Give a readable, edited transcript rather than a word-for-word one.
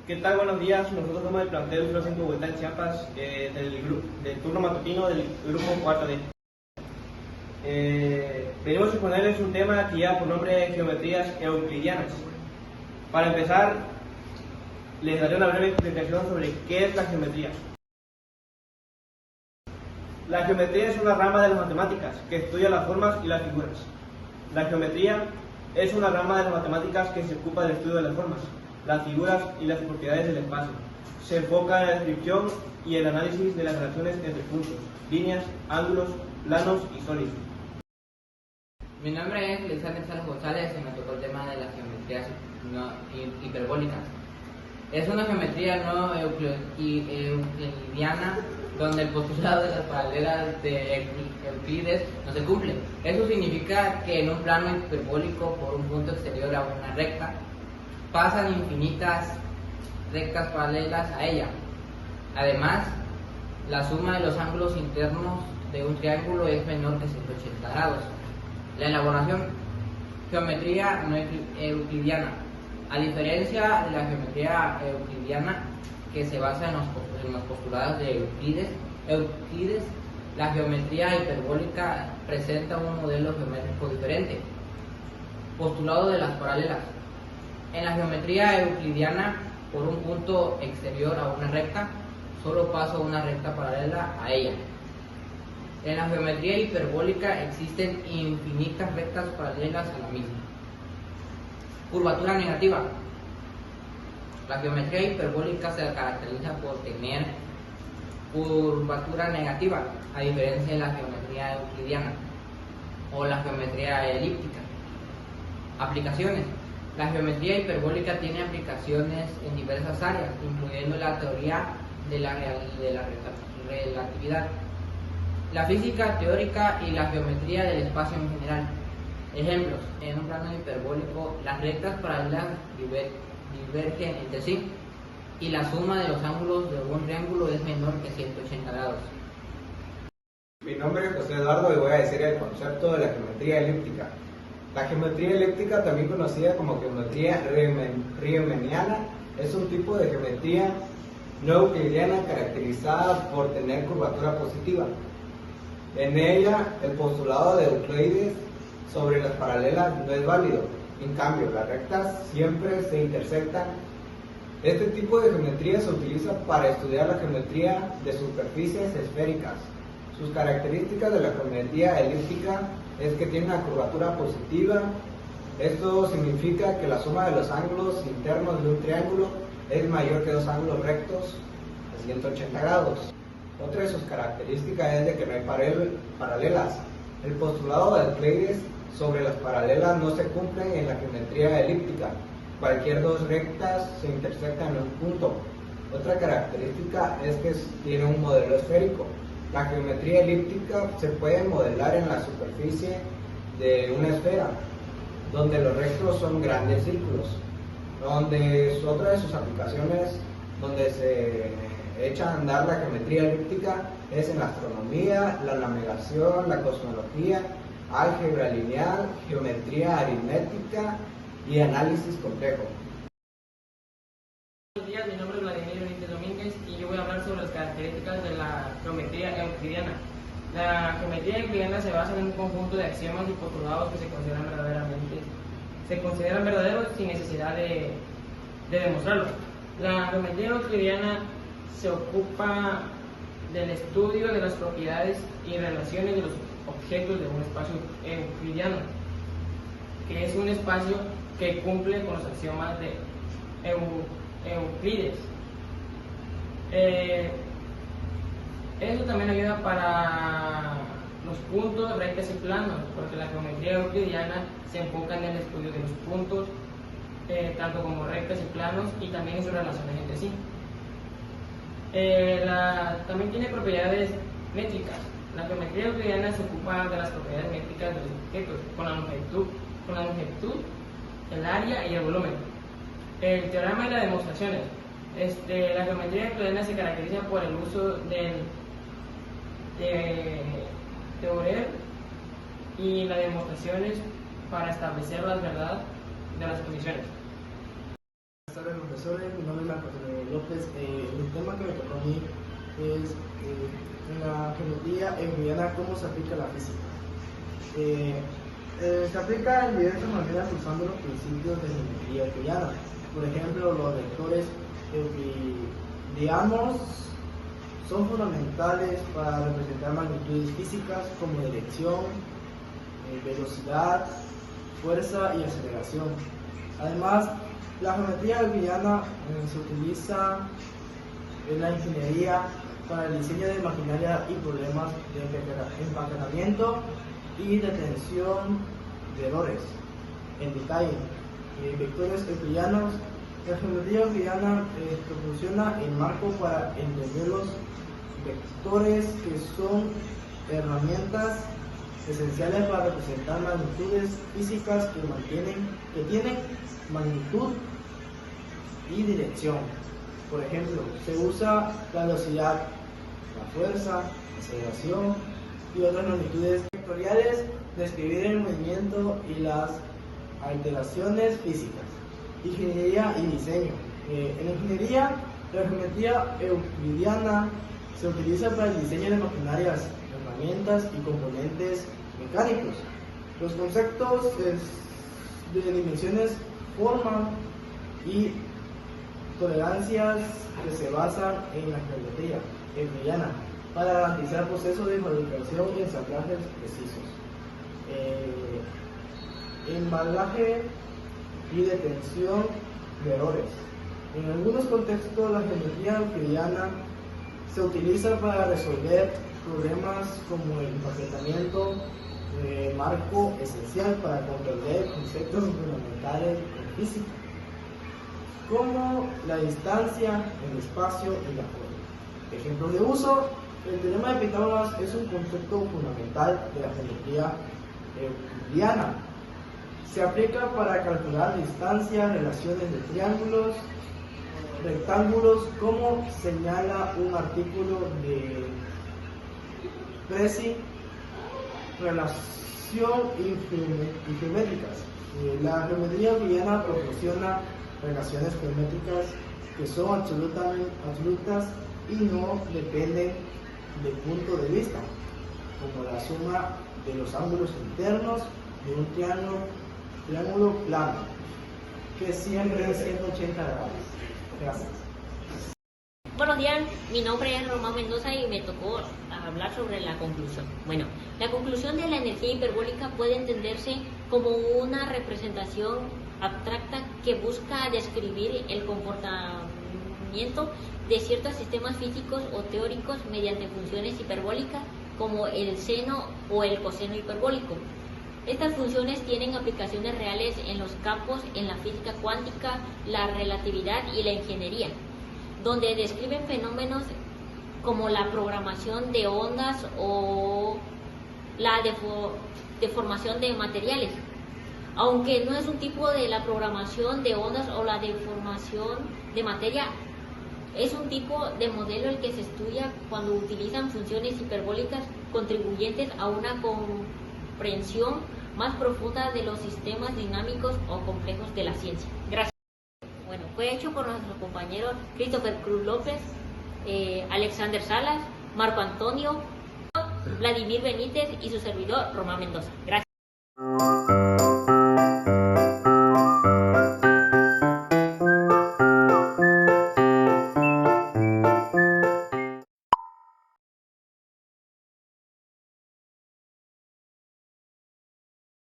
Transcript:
¿Qué tal? Buenos días. Nosotros somos el plantel 05 Bogotá en Chiapas, del turno matutino del grupo 4D. Venimos a exponerles un tema que lleva por nombre geometrías euclidianas. Para empezar, les daré una breve explicación sobre qué es la geometría. La geometría es una rama de las matemáticas que estudia las formas y las figuras. La geometría es una rama de las matemáticas que se ocupa del estudio de las formas, las figuras y las propiedades del espacio. Se enfoca en la descripción y el análisis de las relaciones entre puntos, líneas, ángulos, planos y sólidos. Mi nombre es Lisandro Salas González y me tocó el tema de las geometrías hiperbólicas. Es una geometría no euclidiana donde el postulado de las paralelas de Euclides no se cumple. Eso significa que en un plano hiperbólico por un punto exterior a una recta pasan infinitas rectas paralelas a ella. Además, la suma de los ángulos internos de un triángulo es menor que 180 grados. La elaboración: geometría no euclidiana. A diferencia de la geometría euclidiana, que se basa en los postulados de Euclides, la geometría hiperbólica presenta un modelo geométrico diferente. Postulado de las paralelas. En la geometría euclidiana, por un punto exterior a una recta, solo pasa una recta paralela a ella. En la geometría hiperbólica existen infinitas rectas paralelas a la misma. Curvatura negativa. La geometría hiperbólica se caracteriza por tener curvatura negativa, a diferencia de la geometría euclidiana o la geometría elíptica. Aplicaciones. La geometría hiperbólica tiene aplicaciones en diversas áreas, incluyendo la teoría de la relatividad, la física teórica y la geometría del espacio en general. Ejemplos: en un plano hiperbólico, las rectas paralelas divergen entre sí y la suma de los ángulos de un triángulo es menor que 180 grados. Mi nombre es José Eduardo y voy a decir el concepto de la geometría elíptica. La geometría elíptica, también conocida como geometría riemanniana, es un tipo de geometría no euclidiana caracterizada por tener curvatura positiva. En ella, el postulado de Euclides sobre las paralelas no es válido. En cambio, las rectas siempre se intersectan. Este tipo de geometría se utiliza para estudiar la geometría de superficies esféricas. Sus características de la geometría elíptica es que tiene una curvatura positiva. Esto significa que la suma de los ángulos internos de un triángulo es mayor que dos ángulos rectos de 180 grados. Otra de sus características es de que no hay paralelas. El postulado de Euclides sobre las paralelas no se cumple en la geometría elíptica. Cualquier dos rectas se intersectan en un punto. Otra característica es que tiene un modelo esférico. La geometría elíptica se puede modelar en la superficie de una esfera, donde los rectos son grandes círculos. Otra de sus aplicaciones donde se echa a andar la geometría elíptica es en la astronomía, la navegación, la cosmología, álgebra lineal, geometría aritmética y análisis complejo. Buenos días, mi nombre es Vladimir Benítez Domínguez y yo voy a hablar sobre las características de la geometría euclidiana. La geometría euclidiana se basa en un conjunto de axiomas y postulados que se consideran verdaderos sin necesidad de demostrarlo. La geometría euclidiana se ocupa del estudio de las propiedades y relaciones de los objetos de un espacio euclidiano, que es un espacio que cumple con los axiomas de Euclides. Eso también ayuda para los puntos, rectas y planos, porque la geometría euclidiana se enfoca en el estudio de los puntos, tanto como rectas y planos, y también en sus relaciones entre sí. También tiene propiedades métricas. La geometría euclidiana se ocupa de las propiedades métricas de los objetos, con la longitud, el área y el volumen. El teorema y las demostraciones. La geometría euclidiana se caracteriza por el uso del teorema y las demostraciones para establecer la verdad de las condiciones. Buenas tardes, profesores. Mi nombre es Marco Antonio López. El tema que me tocó a mí es en la geometría euclidiana, cómo se aplica la física. Se aplica en diversas maneras usando los principios de geometría euclidiana. Por ejemplo, los vectores euclidianos son fundamentales para representar magnitudes físicas como dirección, velocidad, fuerza y aceleración. Además, la geometría euclidiana se utiliza en la ingeniería para el diseño de maquinaria y problemas de empaquetamiento y detención de errores. En detalle, vectores euclidianos. La geometría euclidiana proporciona el marco para entender los vectores, que son herramientas esenciales para representar magnitudes físicas que tienen magnitud y dirección. Por ejemplo, se usa la velocidad, la fuerza, la aceleración y otras magnitudes vectoriales describir el movimiento y las alteraciones físicas. Ingeniería y diseño. En ingeniería, la geometría euclidiana se utiliza para el diseño de maquinarias, herramientas y componentes mecánicos. Los conceptos de dimensiones, forma y tolerancias que se basan en la geometría euclidiana para garantizar procesos de fabricación y ensamblajes precisos. Embalaje y detención de errores. En algunos contextos, la geometría euclidiana se utiliza para resolver problemas como el empaquetamiento de marco esencial para comprender conceptos fundamentales en física, como la distancia, el espacio y la forma. Ejemplos de uso: el teorema de Pitágoras es un concepto fundamental de la geometría euclidiana. Se aplica para calcular distancias, relaciones de triángulos, rectángulos, como señala un artículo de Presi, relación y geométricas. La geometría euclidiana proporciona relaciones geométricas que son absolutas y no dependen del punto de vista, como la suma de los ángulos internos de un triángulo plano, que siempre es 180 grados. Gracias. Buenos días, mi nombre es Román Mendoza y me tocó hablar sobre la conclusión. Bueno, la conclusión de la energía hiperbólica puede entenderse como una representación abstracta que busca describir el comportamiento de ciertos sistemas físicos o teóricos mediante funciones hiperbólicas como el seno o el coseno hiperbólico. Estas funciones tienen aplicaciones reales en los campos en la física cuántica, la relatividad y la ingeniería, donde describen fenómenos como la programación de ondas o la deformación de materiales. Aunque no es un tipo de la programación de ondas o la deformación de materia, es un tipo de modelo el que se estudia cuando utilizan funciones hiperbólicas contribuyentes a una comprensión más profunda de los sistemas dinámicos o complejos de la ciencia. Gracias. Bueno, fue hecho por nuestros compañeros Christopher Cruz López, Alexander Salas, Marco Antonio, Vladimir Benítez y su servidor Román Mendoza. Gracias.